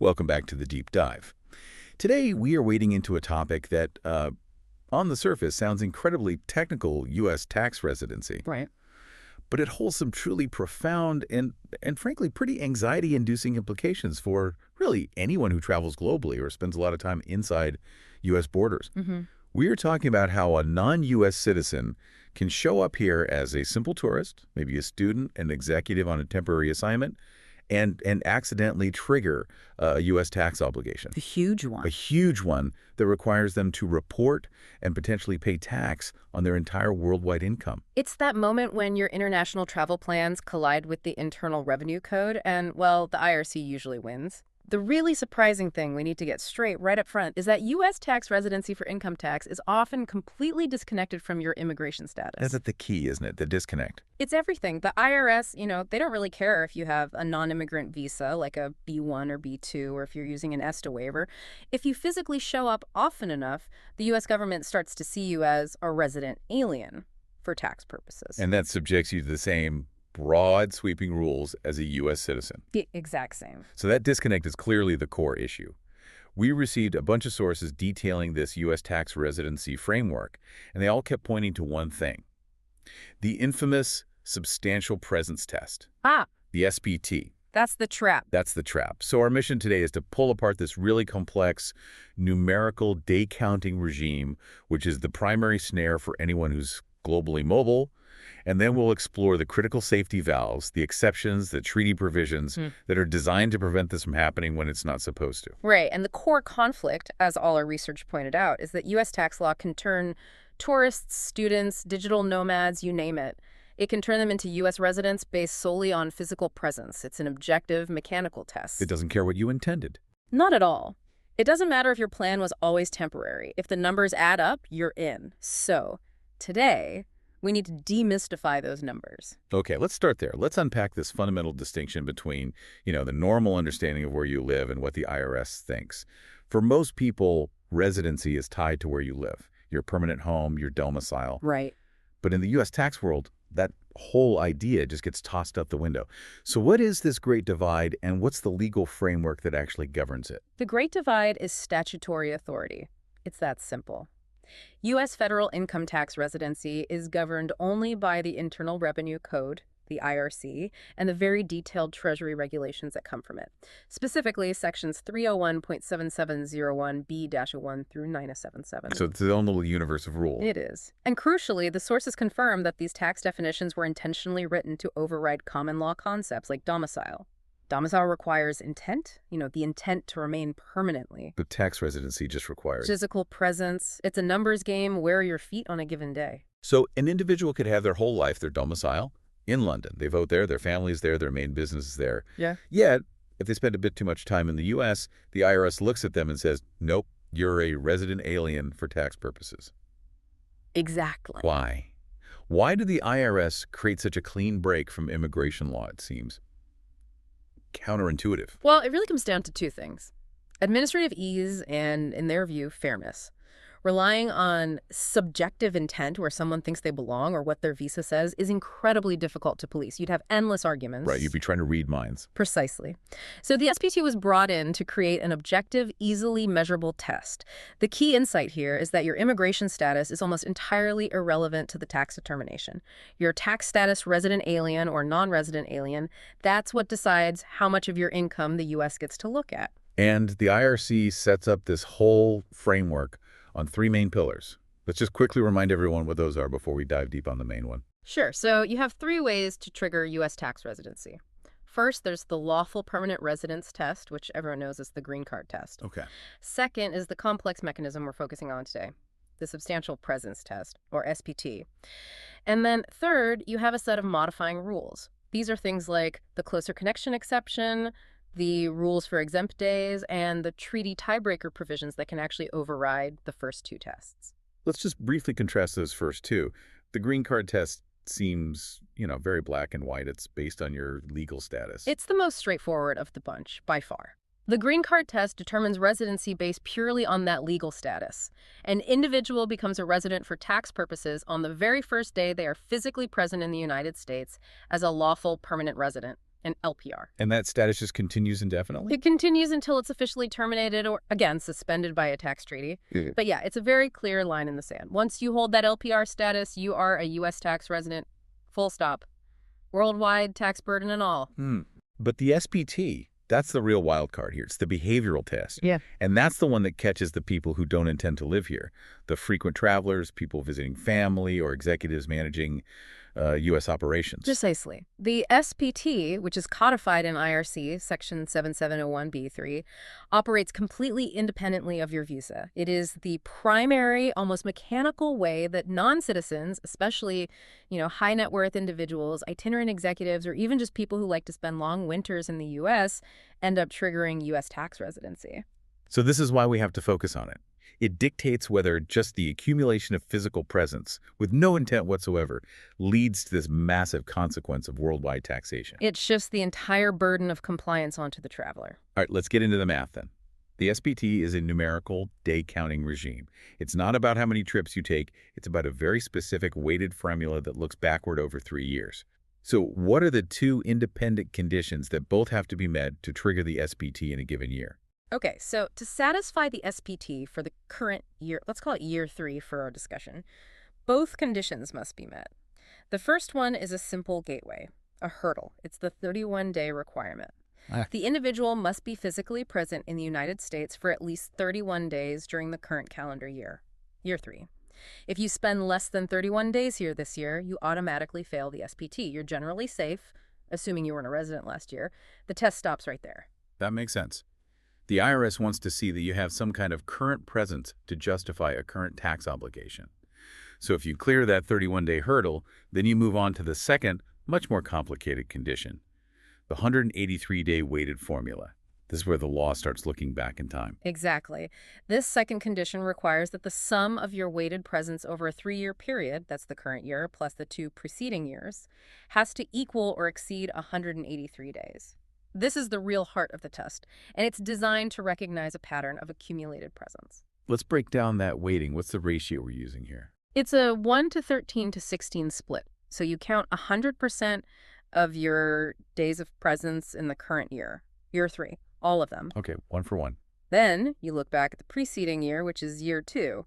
Welcome back to the Deep Dive. Today, we are wading into a topic that, on the surface, sounds incredibly technical: U.S. tax residency. Right. But it holds some truly profound and frankly, pretty anxiety-inducing implications for really anyone who travels globally or spends a lot of time inside U.S. borders. We are talking about how a non-U.S. citizen can show up here as a simple tourist, maybe a student, an executive on a temporary assignment, and accidentally trigger a U.S. tax obligation. The huge one. A huge one that requires them to report and potentially pay tax on their entire worldwide income. It's that moment when your international travel plans collide with the Internal Revenue Code and, well, the IRC usually wins. The really surprising thing we need to get straight right up front is that U.S. tax residency for income tax is often completely disconnected from your immigration status. That's the key, isn't it? The disconnect. It's everything. The IRS, they don't really care if you have a non-immigrant visa, like a B1 or B2, or if you're using an ESTA waiver. If you physically show up often enough, the U.S. government starts to see you as a resident alien for tax purposes. And that subjects you to the same broad, sweeping rules as a U.S. citizen. The exact same. So that disconnect is clearly the core issue. We received a bunch of sources detailing this U.S. tax residency framework, and they all kept pointing to one thing: the infamous substantial presence test. The SPT. That's the trap. That's the trap. So our mission today is to pull apart this really complex numerical day-counting regime, which is the primary snare for anyone who's globally mobile. And then we'll explore the critical safety valves, the exceptions, the treaty provisions that are designed to prevent this from happening when it's not supposed to. Right. And the core conflict, as all our research pointed out, is that U.S. tax law can turn tourists, students, digital nomads, you name it. It can turn them into U.S. residents based solely on physical presence. It's an objective, mechanical test. It doesn't care what you intended. Not at all. It doesn't matter if your plan was always temporary. If the numbers add up, you're in. So, today, we need to demystify those numbers. Okay, let's start there. Let's unpack this fundamental distinction between, the normal understanding of where you live and what the IRS thinks. For most people, residency is tied to where you live, your permanent home, your domicile. Right. But in the U.S. tax world, that whole idea just gets tossed out the window. So what is this Great Divide, and what's the legal framework that actually governs it? The Great Divide is statutory authority. It's that simple. U.S. federal income tax residency is governed only by the Internal Revenue Code, the IRC, and the very detailed Treasury regulations that come from it. Specifically, sections 301.7701B-1 through 9077. So it's its own little universe of rules. It is. And crucially, the sources confirm that these tax definitions were intentionally written to override common law concepts like domicile. Domicile requires intent, the intent to remain permanently. But tax residency just requires Physical presence. It's a numbers game. Where are your feet on a given day? So an individual could have their whole life, their domicile, in London. They vote there, their family's there, their main business is there. Yeah. Yet, if they spend a bit too much time in the U.S., the IRS looks at them and says, nope, you're a resident alien for tax purposes. Exactly. Why? Why did the IRS create such a clean break from immigration law, it seems? Counterintuitive. Well, it really comes down to two things: administrative ease and, in their view, fairness. Relying on subjective intent, where someone thinks they belong or what their visa says, is incredibly difficult to police. You'd have endless arguments. Right, you'd be trying to read minds. Precisely. So the SPT was brought in to create an objective, easily measurable test. The key insight here is that your immigration status is almost entirely irrelevant to the tax determination. Your tax status, resident alien or non-resident alien, that's what decides how much of your income the U.S. gets to look at. And the IRC sets up this whole framework on three main pillars. Let's just quickly remind everyone what those are before we dive deep on the main one. Sure. So you have three ways to trigger U.S. tax residency. First, there's the lawful permanent residence test, which everyone knows as the green card test. Okay. Second is the complex mechanism we're focusing on today, the substantial presence test, or SPT. And then third, you have a set of modifying rules. These are things like the closer connection exception, the rules for exempt days, and the treaty tiebreaker provisions that can actually override the first two tests. Let's just briefly contrast those first two. The green card test seems, very black and white. It's based on your legal status. It's the most straightforward of the bunch, by far. The green card test determines residency based purely on that legal status. An individual becomes a resident for tax purposes on the very first day they are physically present in the United States as a lawful permanent resident. an LPR. And that status just continues indefinitely? It continues until it's officially terminated or, again, suspended by a tax treaty. Yeah. But yeah, it's a very clear line in the sand. Once you hold that LPR status, you are a U.S. tax resident, full stop. Worldwide tax burden and all. But the SPT, that's the real wild card here. It's the behavioral test. Yeah. And that's the one that catches the people who don't intend to live here. The frequent travelers, people visiting family, or executives managing U.S. operations. Precisely. The SPT, which is codified in IRC, Section 7701B3, operates completely independently of your visa. It is the primary, almost mechanical way that non-citizens, especially, high net worth individuals, itinerant executives, or even just people who like to spend long winters in the U.S., end up triggering U.S. tax residency. So this is why we have to focus on it. It dictates whether just the accumulation of physical presence, with no intent whatsoever, leads to this massive consequence of worldwide taxation. It shifts the entire burden of compliance onto the traveler. All right, let's get into the math then. The SPT is a numerical day-counting regime. It's not about how many trips you take. It's about a very specific weighted formula that looks backward over 3 years. So what are the two independent conditions that both have to be met to trigger the SPT in a given year? Okay, so to satisfy the SPT for the current year, let's call it year 3 for our discussion, both conditions must be met. The first one is a simple gateway, a hurdle. It's the 31-day requirement. The individual must be physically present in the United States for at least 31 days during the current calendar year, year 3. If you spend less than 31 days here this year, you automatically fail the SPT. You're generally safe, assuming you weren't a resident last year. The test stops right there. That makes sense. The IRS wants to see that you have some kind of current presence to justify a current tax obligation. So if you clear that 31-day hurdle, then you move on to the second, much more complicated condition, the 183-day weighted formula. This is where the law starts looking back in time. Exactly. This second condition requires that the sum of your weighted presence over a 3-year period, that's the current year, plus the 2 preceding years, has to equal or exceed 183 days. This is the real heart of the test, and it's designed to recognize a pattern of accumulated presence. Let's break down that weighting. What's the ratio we're using here? It's a 1 to 13 to 16 split. So you count 100% of your days of presence in the current year, year 3, all of them. Okay, 1 for 1. Then you look back at the preceding year, which is year 2,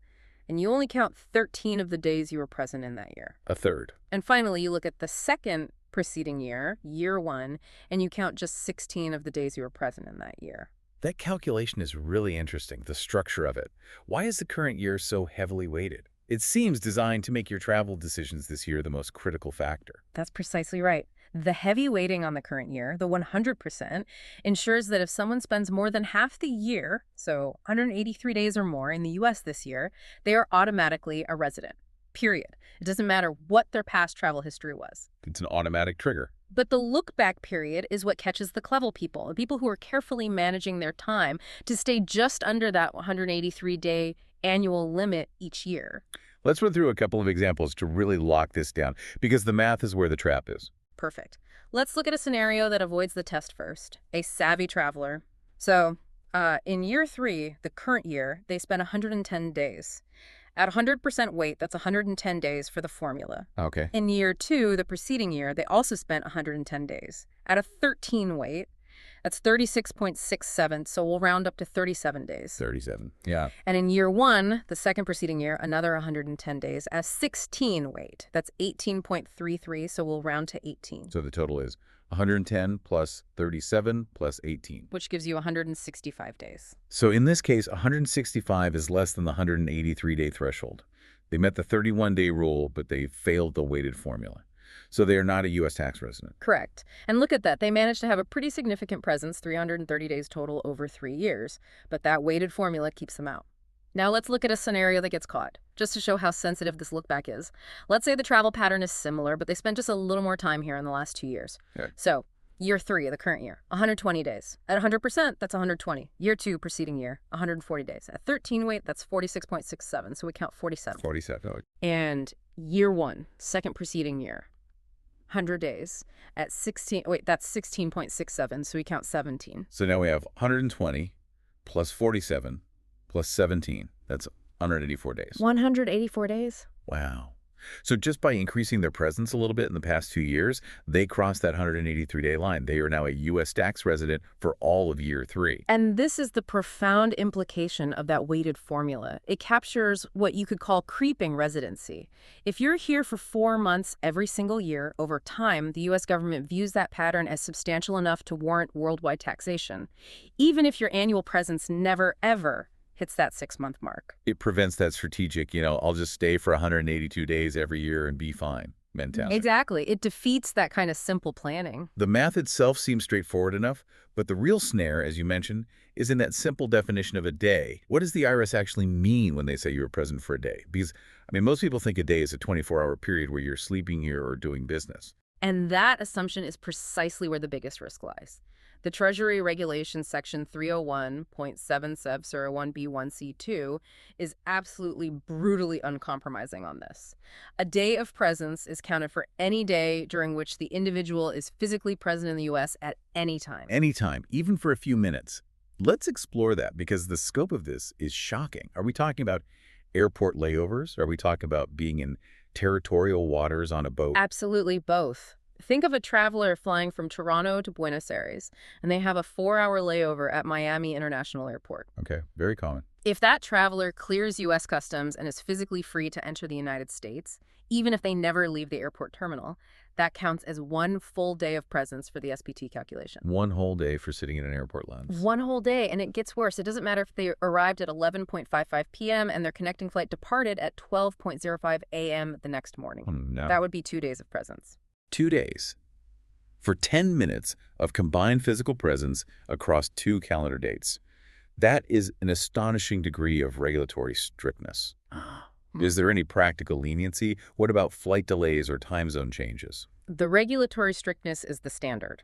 and you only count 13 of the days you were present in that year. A third. And finally, you look at the second preceding year, year 1, and you count just 16 of the days you were present in that year. That calculation is really interesting, the structure of it. Why is the current year so heavily weighted? It seems designed to make your travel decisions this year the most critical factor. That's precisely right. The heavy weighting on the current year, the 100%, ensures that if someone spends more than half the year, so 183 days or more in the U.S. this year, they are automatically a resident. Period. It doesn't matter what their past travel history was. It's an automatic trigger. But the look-back period is what catches the clever people, the people who are carefully managing their time to stay just under that 183-day annual limit each year. Let's run through a couple of examples to really lock this down, because the math is where the trap is. Perfect. Let's look at a scenario that avoids the test first. A savvy traveler. So, in year 3, the current year, they spent 110 days. At 100% weight, that's 110 days for the formula. Okay. In year 2, the preceding year, they also spent 110 days. At a 13 weight, that's 36.67, so we'll round up to 37 days. 37, yeah. And in year 1, the second preceding year, another 110 days. At 16 weight, that's 18.33, so we'll round to 18. So the total is 110 plus 37 plus 18. Which gives you 165 days. So in this case, 165 is less than the 183-day threshold. They met the 31-day rule, but they failed the weighted formula. So they are not a U.S. tax resident. Correct. And look at that. They managed to have a pretty significant presence, 330 days total over 3 years. But that weighted formula keeps them out. Now let's look at a scenario that gets caught, just to show how sensitive this look back is. Let's say the travel pattern is similar, but they spent just a little more time here in the last 2 years. Okay. So year 3 of the current year, 120 days. At 100%, that's 120. Year 2, preceding year, 140 days. At 13 weight, that's 46.67, so we count 47. 47. Oh. And year 1, second preceding year, 100 days. At 16, wait, that's 16.67, so we count 17. So now we have 120 plus 47 plus 17. That's 184 days. 184 days? Wow. So just by increasing their presence a little bit in the past 2 years, they crossed that 183-day line. They are now a U.S. tax resident for all of year 3. And this is the profound implication of that weighted formula. It captures what you could call creeping residency. If you're here for 4 months every single year, over time, the U.S. government views that pattern as substantial enough to warrant worldwide taxation, even if your annual presence never, ever hits that 6-month mark. It prevents that strategic, I'll just stay for 182 days every year and be fine mentality. Exactly. It defeats that kind of simple planning. The math itself seems straightforward enough, but the real snare, as you mentioned, is in that simple definition of a day. What does the IRS actually mean when they say you were present for a day? Because, most people think a day is a 24-hour period where you're sleeping here or doing business. And that assumption is precisely where the biggest risk lies. The Treasury Regulations Section 301.7701B1C2 is absolutely brutally uncompromising on this. A day of presence is counted for any day during which the individual is physically present in the U.S. at any time. Anytime, even for a few minutes. Let's explore that because the scope of this is shocking. Are we talking about airport layovers? Are we talking about being in territorial waters on a boat? Absolutely both. Think of a traveler flying from Toronto to Buenos Aires, and they have a 4-hour layover at Miami International Airport. Okay, very common. If that traveler clears U.S. customs and is physically free to enter the United States, even if they never leave the airport terminal, that counts as 1 full day of presence for the SPT calculation. 1 whole day for sitting in an airport lounge. 1 whole day, and it gets worse. It doesn't matter if they arrived at 11:55 p.m. and their connecting flight departed at 12:05 a.m. the next morning. No. That would be 2 days of presence. 2 days for 10 minutes of combined physical presence across 2 calendar dates. That is an astonishing degree of regulatory strictness. Is there any practical leniency? What about flight delays or time zone changes? The regulatory strictness is the standard.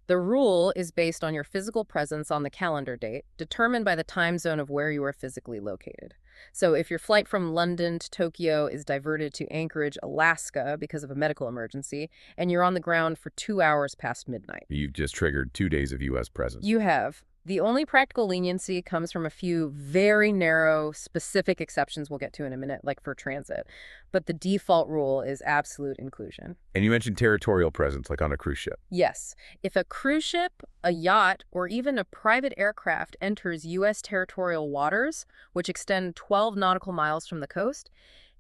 The rule is based on your physical presence on the calendar date, determined by the time zone of where you are physically located. So if your flight from London to Tokyo is diverted to Anchorage, Alaska because of a medical emergency, and you're on the ground for 2 hours past midnight. You've just triggered 2 days of U.S. presence. You have. The only practical leniency comes from a few very narrow, specific exceptions we'll get to in a minute, like for transit. But the default rule is absolute inclusion. And you mentioned territorial presence, like on a cruise ship. Yes. If a cruise ship, a yacht, or even a private aircraft enters U.S. territorial waters, which extend 12 nautical miles from the coast,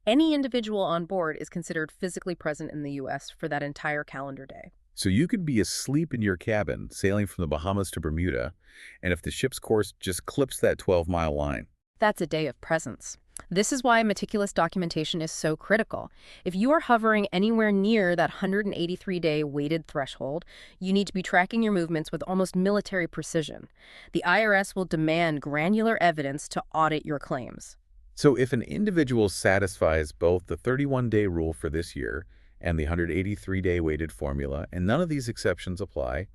any individual on board is considered physically present in the U.S. for that entire calendar day. So you could be asleep in your cabin, sailing from the Bahamas to Bermuda, and if the ship's course just clips that 12-mile line. That's a day of presence. This is why meticulous documentation is so critical. If you are hovering anywhere near that 183-day weighted threshold, you need to be tracking your movements with almost military precision. The IRS will demand granular evidence to audit your claims. So if an individual satisfies both the 31-day rule for this year and the 183-day weighted formula, and none of these exceptions apply,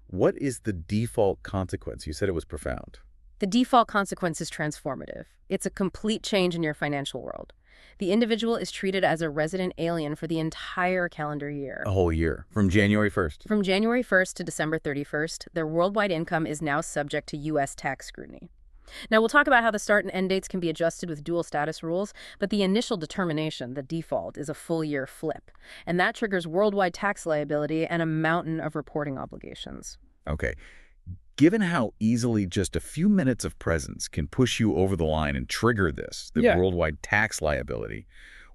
what is the default consequence? You said it was profound. The default consequence is transformative. It's a complete change in your financial world. The individual is treated as a resident alien for the entire calendar year. A whole year, from January 1st. From January 1st to December 31st, their worldwide income is now subject to U.S. tax scrutiny. Now, we'll talk about how the start and end dates can be adjusted with dual status rules, but the initial determination, the default, is a full-year flip, and that triggers worldwide tax liability and a mountain of reporting obligations. Okay. Given how easily just a few minutes of presence can push you over the line and trigger this, the worldwide tax liability,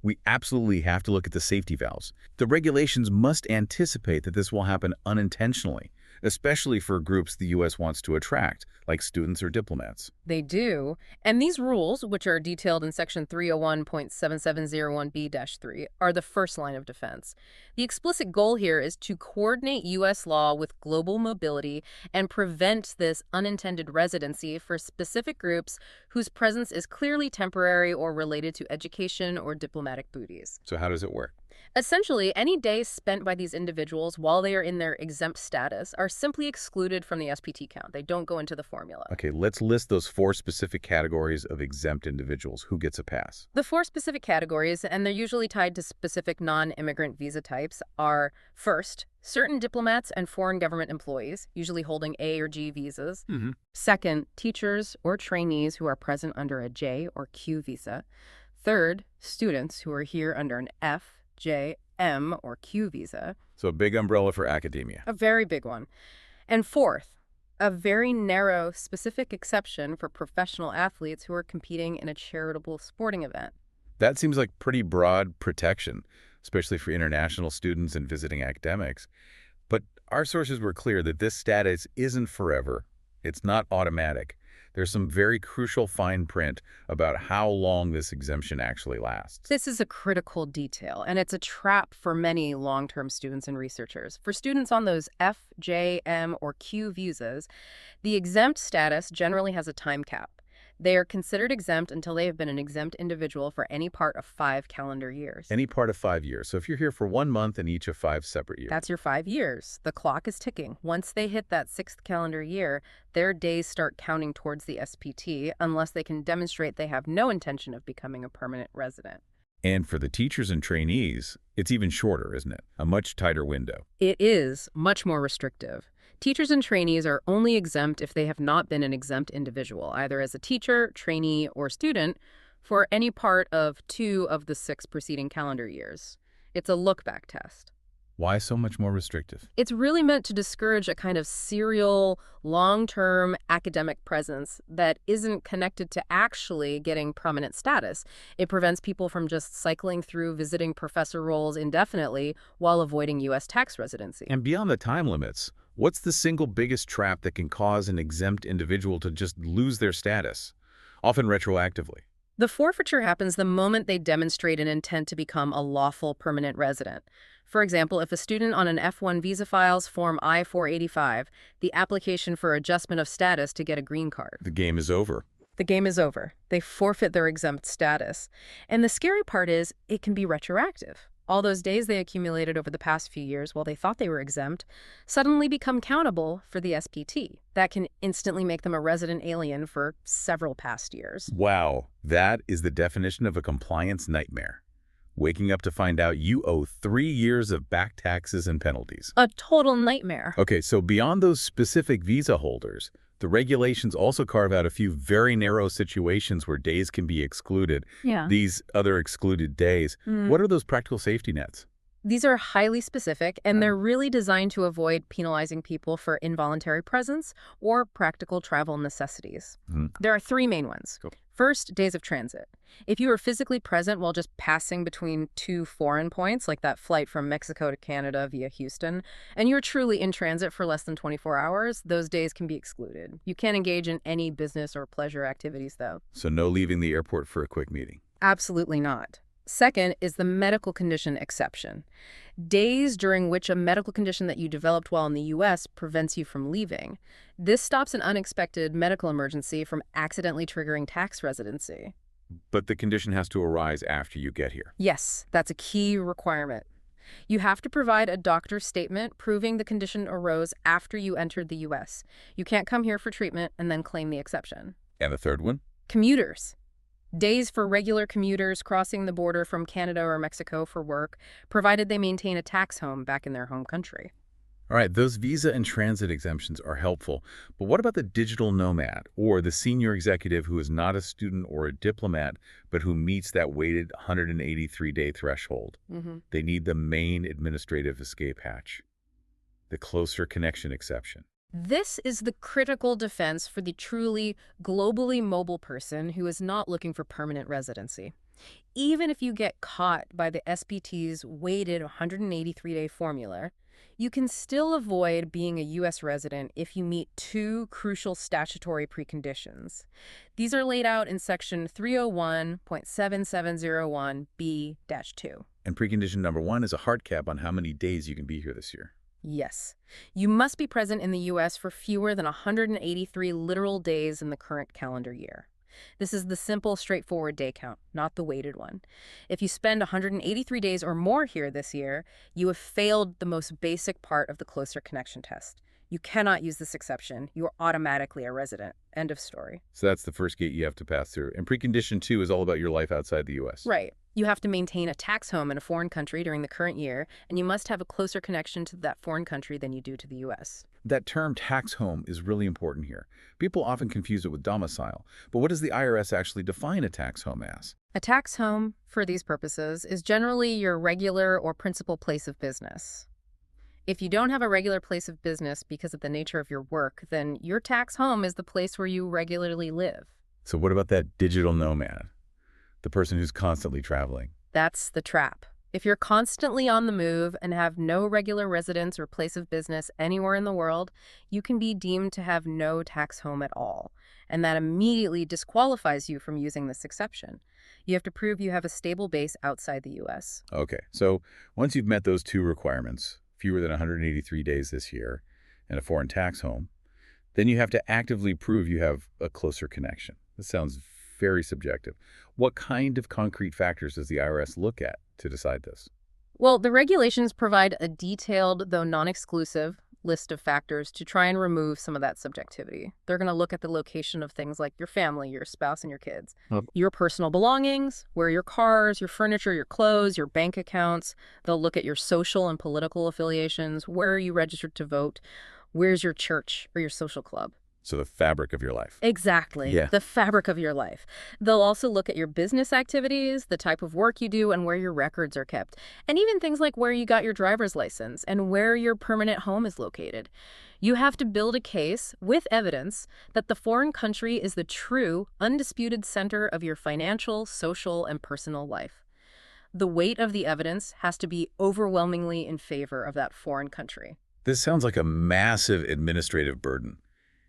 we absolutely have to look at the safety valves. The regulations must anticipate that this will happen unintentionally, especially for groups the U.S. wants to attract, like students or diplomats. They do. And these rules, which are detailed in Section 301.7701B-3, are the first line of defense. The explicit goal here is to coordinate U.S. law with global mobility and prevent this unintended residency for specific groups whose presence is clearly temporary or related to education or diplomatic duties. So how does it work? Essentially, any days spent by these individuals while they are in their exempt status are simply excluded from the SPT count. They don't go into the formula. Okay, let's list those 4 specific categories of exempt individuals. Who gets a pass? The 4 specific categories, and they're usually tied to specific non-immigrant visa types, are first, certain diplomats and foreign government employees, usually holding A or G visas. Second, teachers or trainees who are present under a J or Q visa. Third, students who are here under an F, J, M, or Q visa. So a big umbrella for academia. A very big one. And fourth, a very narrow, specific exception for professional athletes who are competing in a charitable sporting event. That seems like pretty broad protection, especially for international students and visiting academics. But our sources were clear that this status isn't forever. It's not automatic. There's some very crucial fine print about how long this exemption actually lasts. This is a critical detail, and it's a trap for many long-term students and researchers. For students on those F, J, M, or Q visas, the exempt status generally has a time cap. They are considered exempt until they have been an exempt individual for any part of 5 calendar years. Any part of 5 years. So if you're here for 1 month in each of 5 separate years. That's your 5 years. The clock is ticking. Once they hit that 6th calendar year, their days start counting towards the SPT unless they can demonstrate they have no intention of becoming a permanent resident. And for the teachers and trainees, it's even shorter, isn't it? A much tighter window. It is much more restrictive. Teachers and trainees are only exempt if they have not been an exempt individual, either as a teacher, trainee, or student, for any part of 2 of the 6 preceding calendar years. It's a look-back test. Why so much more restrictive? It's really meant to discourage a kind of serial, long-term academic presence that isn't connected to actually getting permanent status. It prevents people from just cycling through visiting professor roles indefinitely while avoiding U.S. tax residency. And beyond the time limits, what's the single biggest trap that can cause an exempt individual to just lose their status, often retroactively? The forfeiture happens the moment they demonstrate an intent to become a lawful permanent resident. For example, if a student on an F1 visa files Form I-485, the application for adjustment of status to get a green card. The game is over. The game is over. They forfeit their exempt status. And the scary part is it can be retroactive. All those days they accumulated over the past few years while they thought they were exempt suddenly become countable for the SPT. That can instantly make them a resident alien for several past years. Wow, that is the definition of a compliance nightmare. Waking up to find out you owe 3 years of back taxes and penalties. A total nightmare. Okay, so beyond those specific visa holders, the regulations also carve out a few very narrow situations where days can be excluded. Yeah. These other excluded days. What are those practical safety nets? These are highly specific, and they're really designed to avoid penalizing people for involuntary presence or practical travel necessities. There are 3 main ones. Cool. First, days of transit. If you are physically present while just passing between 2 foreign points, like that flight from Mexico to Canada via Houston, and you're truly in transit for less than 24 hours, those days can be excluded. You can't engage in any business or pleasure activities, though. So no leaving the airport for a quick meeting. Absolutely not. Second is the medical condition exception. Days during which a medical condition that you developed while in the U.S. prevents you from leaving. This stops an unexpected medical emergency from accidentally triggering tax residency. But the condition has to arise after you get here. Yes, that's a key requirement. You have to provide a doctor's statement proving the condition arose after you entered the U.S. You can't come here for treatment and then claim the exception. And the third one? Commuters. Days for regular commuters crossing the border from Canada or Mexico for work, provided they maintain a tax home back in their home country. All right, those visa and transit exemptions are helpful, but what about the digital nomad or the senior executive who is not a student or a diplomat, but who meets that weighted 183-day threshold? They need the main administrative escape hatch, the closer connection exception. This is the critical defense for the truly globally mobile person who is not looking for permanent residency. Even if you get caught by the SPT's weighted 183-day formula, you can still avoid being a U.S. resident if you meet 2 crucial statutory preconditions. These are laid out in Section 301.7701B-2. And precondition number 1 is a hard cap on how many days you can be here this year. Yes. You must be present in the U.S. for fewer than 183 literal days in the current calendar year. This is the simple, straightforward day count, not the weighted one. If you spend 183 days or more here this year, you have failed the most basic part of the closer connection test. You cannot use this exception. You are automatically a resident. End of story. So that's the first gate you have to pass through. And precondition 2 is all about your life outside the U.S. Right. You have to maintain a tax home in a foreign country during the current year, and you must have a closer connection to that foreign country than you do to the U.S. That term tax home is really important here. People often confuse it with domicile. But what does the IRS actually define a tax home as? A tax home, for these purposes, is generally your regular or principal place of business. If you don't have a regular place of business because of the nature of your work, then your tax home is the place where you regularly live. So what about that digital nomad? The person who's constantly traveling? That's the trap. If you're constantly on the move and have no regular residence or place of business anywhere in the world, you can be deemed to have no tax home at all, and that immediately disqualifies you from using this exception. You have to prove you have a stable base outside the U.S. Okay, so once you've met those two requirements, fewer than 183 days this year, and a foreign tax home, then you have to actively prove you have a closer connection. This sounds very subjective. What kind of concrete factors does the IRS look at to decide this? Well, the regulations provide a detailed, though non-exclusive, list of factors to try and remove some of that subjectivity. They're going to look at the location of things like your family, your spouse, and your kids, your personal belongings, where your cars, your furniture, your clothes, your bank accounts. They'll look at your social and political affiliations, where are you registered to vote, where's your church or your social club. So the fabric of your life. Exactly. Yeah. The fabric of your life. They'll also look at your business activities, the type of work you do, and where your records are kept. And even things like where you got your driver's license and where your permanent home is located. You have to build a case with evidence that the foreign country is the true, undisputed center of your financial, social, and personal life. The weight of the evidence has to be overwhelmingly in favor of that foreign country. This sounds like a massive administrative burden.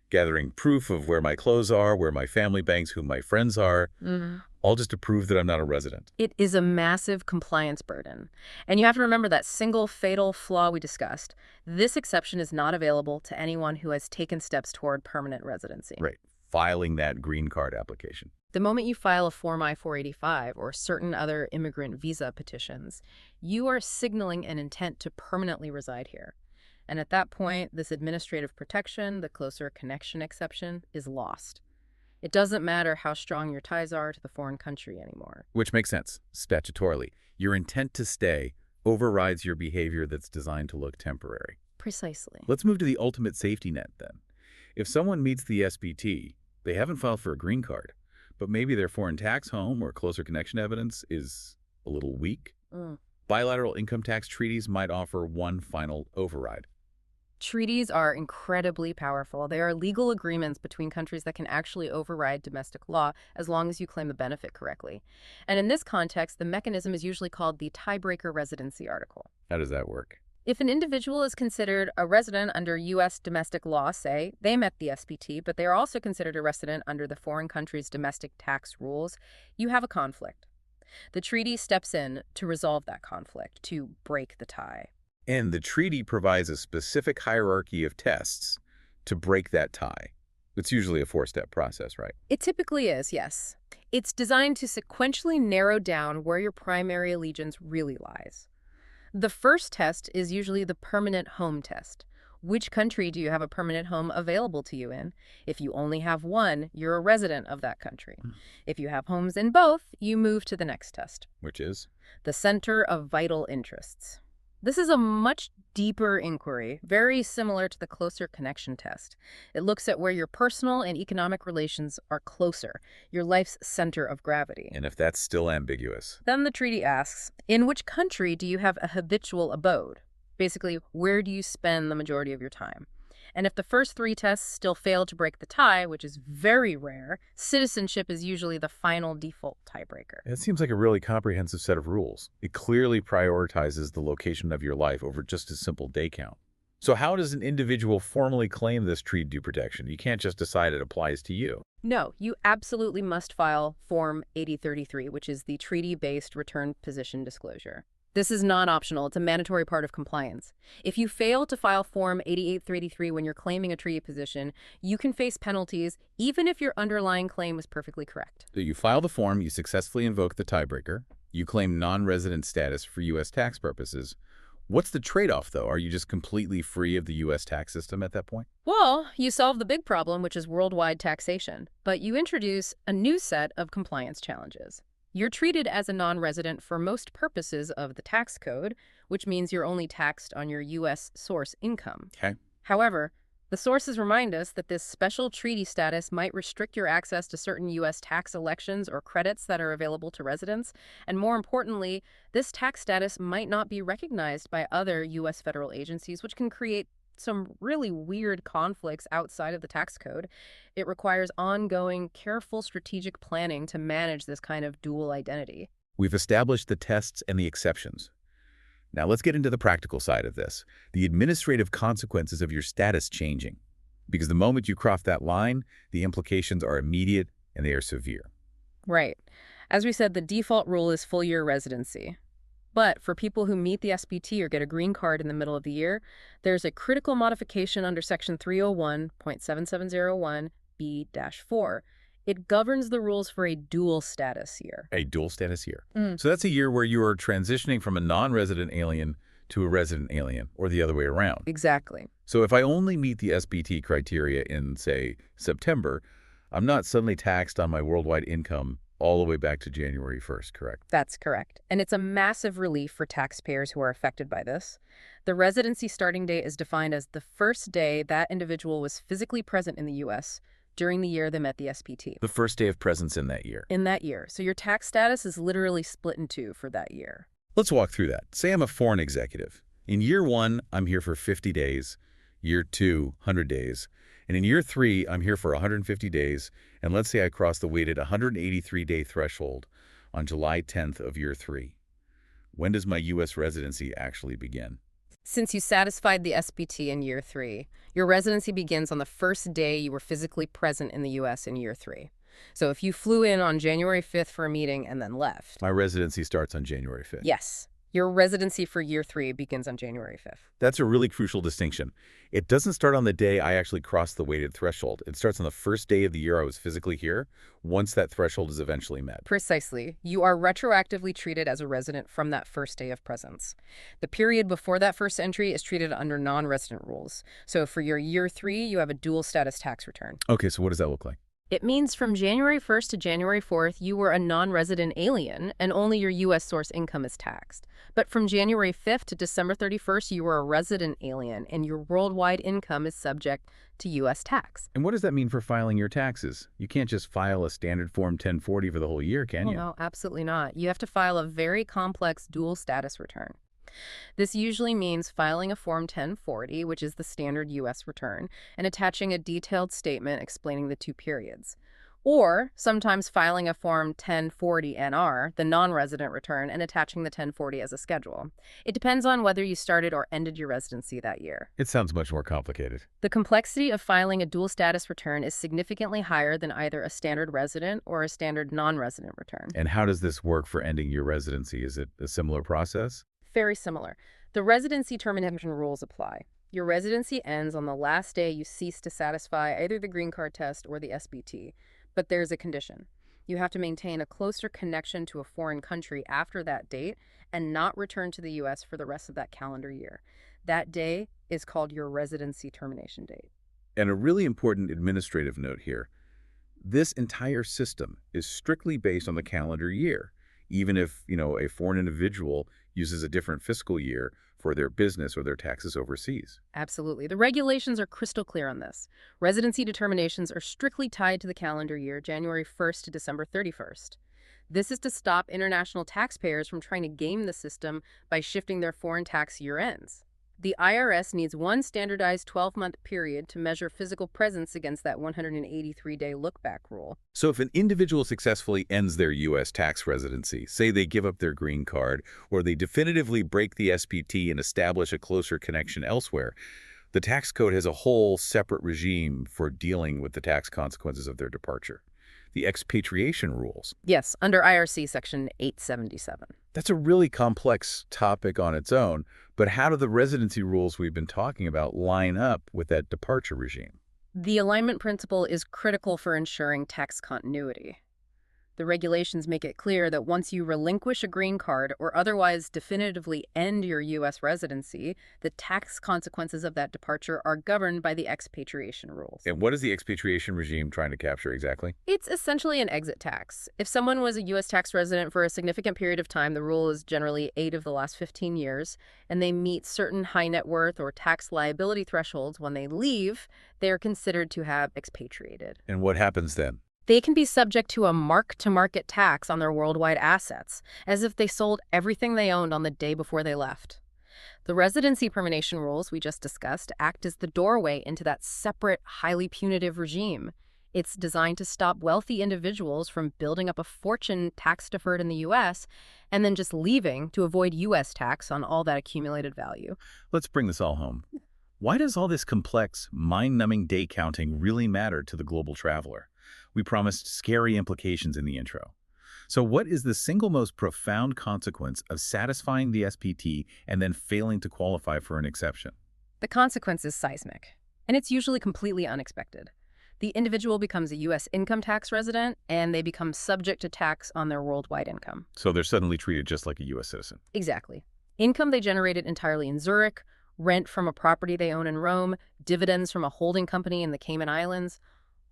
Gathering proof of where my clothes are, where my family banks, who my friends are, all just to prove that I'm not a resident. It is a massive compliance burden. And you have to remember that single fatal flaw we discussed. This exception is not available to anyone who has taken steps toward permanent residency. Right. Filing that green card application. The moment you file a Form I-485 or certain other immigrant visa petitions, you are signaling an intent to permanently reside here. And at that point, this administrative protection, the closer connection exception, is lost. It doesn't matter how strong your ties are to the foreign country anymore. Which makes sense, statutorily. Your intent to stay overrides your behavior that's designed to look temporary. Precisely. Let's move to the ultimate safety net, then. If someone meets the SPT, they haven't filed for a green card, but maybe their foreign tax home or closer connection evidence is a little weak. Bilateral income tax treaties might offer one final override. Treaties are incredibly powerful. They are legal agreements between countries that can actually override domestic law as long as you claim the benefit correctly. And in this context, the mechanism is usually called the tiebreaker residency article. How does that work? If an individual is considered a resident under U.S. domestic law, say, they met the SPT, but they are also considered a resident under the foreign country's domestic tax rules, you have a conflict. The treaty steps in to resolve that conflict, to break the tie. And the treaty provides a specific hierarchy of tests to break that tie. It's usually a four-step process, right? It typically is, yes. It's designed to sequentially narrow down where your primary allegiance really lies. The first test is usually the permanent home test. Which country do you have a permanent home available to you in? If you only have one, you're a resident of that country. If you have homes in both, you move to the next test. Which is? The center of vital interests. This is a much deeper inquiry, very similar to the closer connection test. It looks at where your personal and economic relations are closer, your life's center of gravity. And if that's still ambiguous? Then the treaty asks, in which country do you have a habitual abode? Basically, where do you spend the majority of your time? And if the first three tests still fail to break the tie, which is very rare, citizenship is usually the final default tiebreaker. It seems like a really comprehensive set of rules. It clearly prioritizes the location of your life over just a simple day count. So how does an individual formally claim this treaty due protection? You can't just decide it applies to you. No, you absolutely must file Form 8033, which is the treaty-based return position disclosure. This is not optional. It's a mandatory part of compliance. If you fail to file Form 8833 when you're claiming a treaty position, you can face penalties even if your underlying claim was perfectly correct. So you file the form, you successfully invoke the tiebreaker, you claim non-resident status for U.S. tax purposes. What's the trade-off, though? Are you just completely free of the U.S. tax system at that point? Well, you solve the big problem, which is worldwide taxation, but you introduce a new set of compliance challenges. You're treated as a non-resident for most purposes of the tax code, which means you're only taxed on your U.S. source income. Okay. However, the sources remind us that this special treaty status might restrict your access to certain U.S. tax elections or credits that are available to residents, and more importantly, this tax status might not be recognized by other U.S. federal agencies, which can create some really weird conflicts outside of the tax code. It requires ongoing, careful strategic planning to manage this kind of dual identity. We've established the tests and the exceptions. Now let's get into the practical side of this, the administrative consequences of your status changing. Because the moment you cross that line, the implications are immediate and they are severe. Right. As we said, the default rule is full-year residency. But for people who meet the SPT or get a green card in the middle of the year, there's a critical modification under Section 301.7701B-4. It governs the rules for a dual status year. A dual status year. So that's a year where you are transitioning from a non-resident alien to a resident alien, or the other way around. Exactly. So if I only meet the SPT criteria in, say, September, I'm not suddenly taxed on my worldwide income all the way back to January 1st, correct? That's correct. And it's a massive relief for taxpayers who are affected by this. The residency starting date is defined as the first day that individual was physically present in the U.S. during the year they met the SPT. The first day of presence in that year. In that year. So your tax status is literally split in two for that year. Let's walk through that. Say I'm a foreign executive. In year 1, I'm here for 50 days. Year 2, 100 days. And in year 3, I'm here for 150 days. And let's say I cross the weighted 183-day threshold on July 10th of year 3. When does my U.S. residency actually begin? Since you satisfied the SPT in year 3, your residency begins on the first day you were physically present in the U.S. in year 3. So if you flew in on January 5th for a meeting and then left. My residency starts on January 5th. Yes. Your residency for year 3 begins on January 5th. That's a really crucial distinction. It doesn't start on the day I actually cross the weighted threshold. It starts on the first day of the year I was physically here, once that threshold is eventually met. Precisely. You are retroactively treated as a resident from that first day of presence. The period before that first entry is treated under non-resident rules. So for your year 3, you have a dual status tax return. Okay, so what does that look like? It means from January 1st to January 4th, you were a non-resident alien, and only your U.S. source income is taxed. But from January 5th to December 31st, you were a resident alien, and your worldwide income is subject to U.S. tax. And what does that mean for filing your taxes? You can't just file a standard Form 1040 for the whole year, can you? No, absolutely not. You have to file a very complex dual status return. This usually means filing a Form 1040, which is the standard U.S. return, and attaching a detailed statement explaining the two periods. Or sometimes filing a Form 1040-NR, the non-resident return, and attaching the 1040 as a schedule. It depends on whether you started or ended your residency that year. It sounds much more complicated. The complexity of filing a dual status return is significantly higher than either a standard resident or a standard non-resident return. And how does this work for ending your residency? Is it a similar process? Very similar. The residency termination rules apply. Your residency ends on the last day you cease to satisfy either the green card test or the SBT. But there's a condition. You have to maintain a closer connection to a foreign country after that date and not return to the U.S. for the rest of that calendar year. That day is called your residency termination date. And a really important administrative note here. This entire system is strictly based on the calendar year. Even if, a foreign individual uses a different fiscal year for their business or their taxes overseas. Absolutely. The regulations are crystal clear on this. Residency determinations are strictly tied to the calendar year, January 1st to December 31st. This is to stop international taxpayers from trying to game the system by shifting their foreign tax year ends. The IRS needs one standardized 12-month period to measure physical presence against that 183-day look-back rule. So if an individual successfully ends their U.S. tax residency, say they give up their green card, or they definitively break the SPT and establish a closer connection elsewhere, the tax code has a whole separate regime for dealing with the tax consequences of their departure. The expatriation rules. Yes, under IRC Section 877. That's a really complex topic on its own, but how do the residency rules we've been talking about line up with that departure regime? The alignment principle is critical for ensuring tax continuity. The regulations make it clear that once you relinquish a green card or otherwise definitively end your U.S. residency, the tax consequences of that departure are governed by the expatriation rules. And what is the expatriation regime trying to capture exactly? It's essentially an exit tax. If someone was a U.S. tax resident for a significant period of time, the rule is generally 8 of the last 15 years, and they meet certain high net worth or tax liability thresholds when they leave, they are considered to have expatriated. And what happens then? They can be subject to a mark-to-market tax on their worldwide assets, as if they sold everything they owned on the day before they left. The residency termination rules we just discussed act as the doorway into that separate, highly punitive regime. It's designed to stop wealthy individuals from building up a fortune tax-deferred in the U.S. and then just leaving to avoid U.S. tax on all that accumulated value. Let's bring this all home. Why does all this complex, mind-numbing day counting really matter to the global traveler? We promised scary implications in the intro. So what is the single most profound consequence of satisfying the SPT and then failing to qualify for an exception? The consequence is seismic, and it's usually completely unexpected. The individual becomes a U.S. income tax resident, and they become subject to tax on their worldwide income. So they're suddenly treated just like a U.S. citizen. Exactly. Income they generated entirely in Zurich, rent from a property they own in Rome, dividends from a holding company in the Cayman Islands,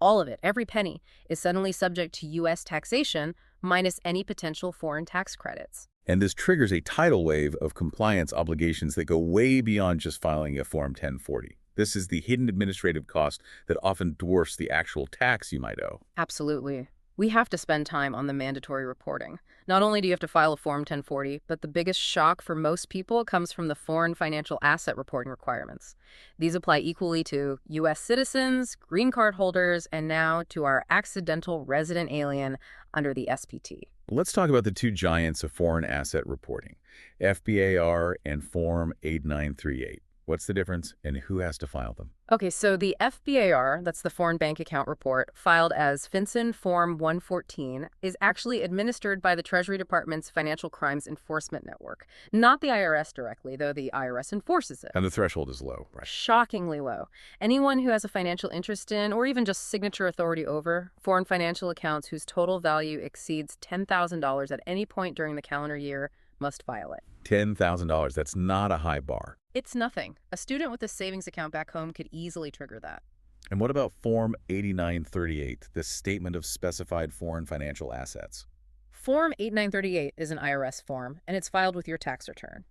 all of it, every penny, is suddenly subject to U.S. taxation minus any potential foreign tax credits. And this triggers a tidal wave of compliance obligations that go way beyond just filing a Form 1040. This is the hidden administrative cost that often dwarfs the actual tax you might owe. Absolutely. We have to spend time on the mandatory reporting. Not only do you have to file a Form 1040, but the biggest shock for most people comes from the foreign financial asset reporting requirements. These apply equally to U.S. citizens, green card holders, and now to our accidental resident alien under the SPT. Let's talk about the two giants of foreign asset reporting, FBAR and Form 8938. What's the difference, and who has to file them? Okay, so the FBAR, that's the Foreign Bank Account Report, filed as FinCEN Form 114, is actually administered by the Treasury Department's Financial Crimes Enforcement Network. Not the IRS directly, though the IRS enforces it. And the threshold is low, right? Shockingly low. Anyone who has a financial interest in, or even just signature authority over, foreign financial accounts whose total value exceeds $10,000 at any point during the calendar year must file it. $10,000, that's not a high bar. It's nothing. A student with a savings account back home could easily trigger that. And what about Form 8938, the Statement of Specified Foreign Financial Assets? Form 8938 is an IRS form, and it's filed with your tax return.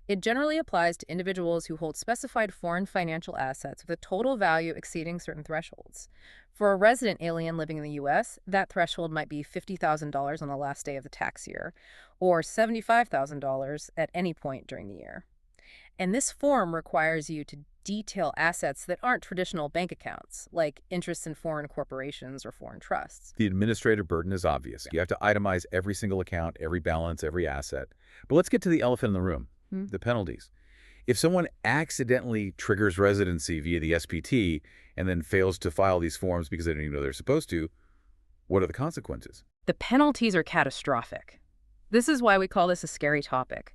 It generally applies to individuals who hold specified foreign financial assets with a total value exceeding certain thresholds. For a resident alien living in the U.S., that threshold might be $50,000 on the last day of the tax year, or $75,000 at any point during the year. And this form requires you to detail assets that aren't traditional bank accounts, like interests in foreign corporations or foreign trusts. The administrative burden is obvious. You have to itemize every single account, every balance, every asset. But let's get to the elephant in the room, the penalties. If someone accidentally triggers residency via the SPT and then fails to file these forms because they don't even know they're supposed to, what are the consequences? The penalties are catastrophic. This is why we call this a scary topic.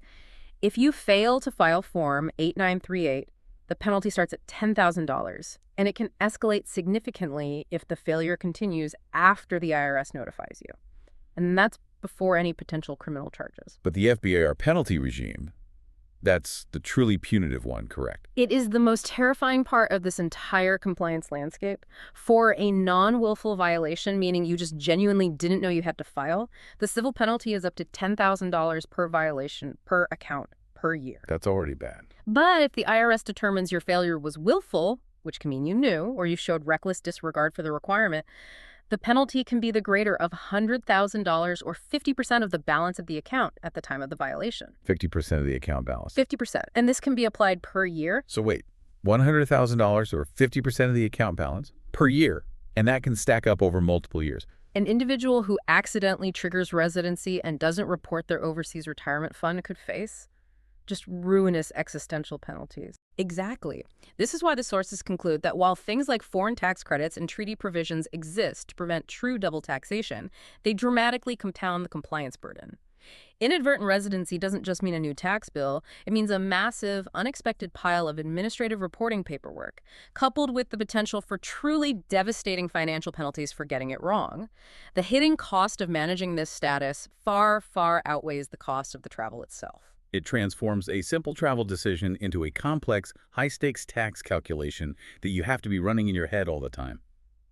If you fail to file Form 8938, the penalty starts at $10,000, and it can escalate significantly if the failure continues after the IRS notifies you. And that's before any potential criminal charges. But the FBAR penalty regime, that's the truly punitive one, correct? It is the most terrifying part of this entire compliance landscape. For a non-willful violation, meaning you just genuinely didn't know you had to file, the civil penalty is up to $10,000 per violation per account per year. That's already bad. But if the IRS determines your failure was willful, which can mean you knew or you showed reckless disregard for the requirement, the penalty can be the greater of $100,000 or 50% of the balance of the account at the time of the violation. 50% of the account balance. 50%. And this can be applied per year. So wait, $100,000 or 50% of the account balance per year, and that can stack up over multiple years. An individual who accidentally triggers residency and doesn't report their overseas retirement fund could face just ruinous existential penalties. Exactly. This is why the sources conclude that while things like foreign tax credits and treaty provisions exist to prevent true double taxation, they dramatically compound the compliance burden. Inadvertent residency doesn't just mean a new tax bill. It means a massive, unexpected pile of administrative reporting paperwork, coupled with the potential for truly devastating financial penalties for getting it wrong. The hidden cost of managing this status far, far outweighs the cost of the travel itself. It transforms a simple travel decision into a complex, high-stakes tax calculation that you have to be running in your head all the time.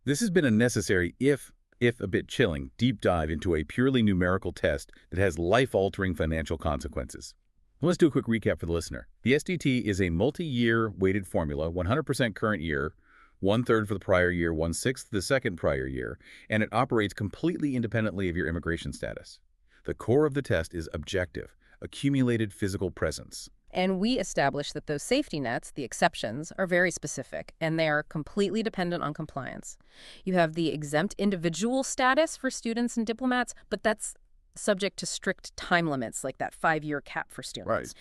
This has been a necessary, if a bit chilling, deep dive into a purely numerical test that has life-altering financial consequences. Let's do a quick recap for the listener. The SDT is a multi-year weighted formula, 100% current year, one-third for the prior year, one-sixth the second prior year, and it operates completely independently of your immigration status. The core of the test is objective, accumulated physical presence. And we established that those safety nets, the exceptions, are very specific, and they are completely dependent on compliance. You have the exempt individual status for students and diplomats, but that's subject to strict time limits, like that 5-year cap for students. Right.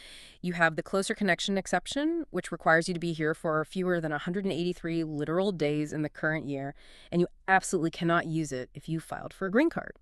You have the closer connection exception, which requires you to be here for fewer than 183 literal days in the current year, and you absolutely cannot use it if you filed for a green card.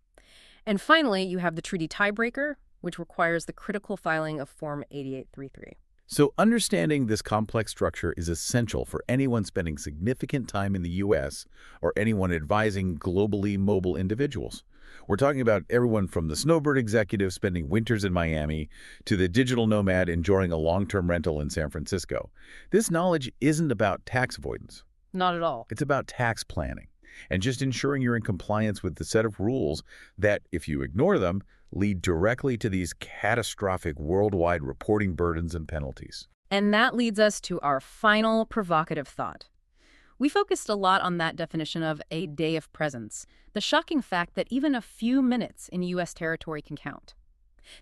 And finally, you have the treaty tiebreaker, which requires the critical filing of Form 8833. So understanding this complex structure is essential for anyone spending significant time in the U.S. or anyone advising globally mobile individuals. We're talking about everyone from the snowbird executive spending winters in Miami to the digital nomad enjoying a long-term rental in San Francisco. This knowledge isn't about tax avoidance. Not at all. It's about tax planning and just ensuring you're in compliance with the set of rules that, if you ignore them, lead directly to these catastrophic worldwide reporting burdens and penalties. And that leads us to our final provocative thought. We focused a lot on that definition of a day of presence, the shocking fact that even a few minutes in U.S. territory can count.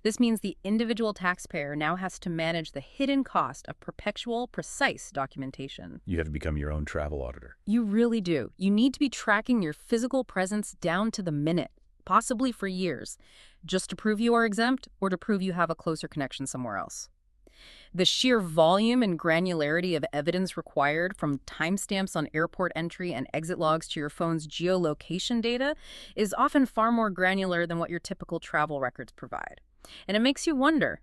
This means the individual taxpayer now has to manage the hidden cost of perpetual, precise documentation. You have to become your own travel auditor. You really do. You need to be tracking your physical presence down to the minute, possibly for years, just to prove you are exempt or to prove you have a closer connection somewhere else. The sheer volume and granularity of evidence required, from timestamps on airport entry and exit logs to your phone's geolocation data, is often far more granular than what your typical travel records provide. And it makes you wonder,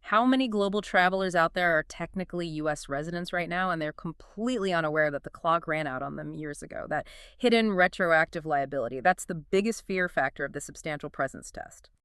how many global travelers out there are technically U.S. residents right now, and they're completely unaware that the clock ran out on them years ago? That hidden retroactive liability, that's the biggest fear factor of the substantial presence test.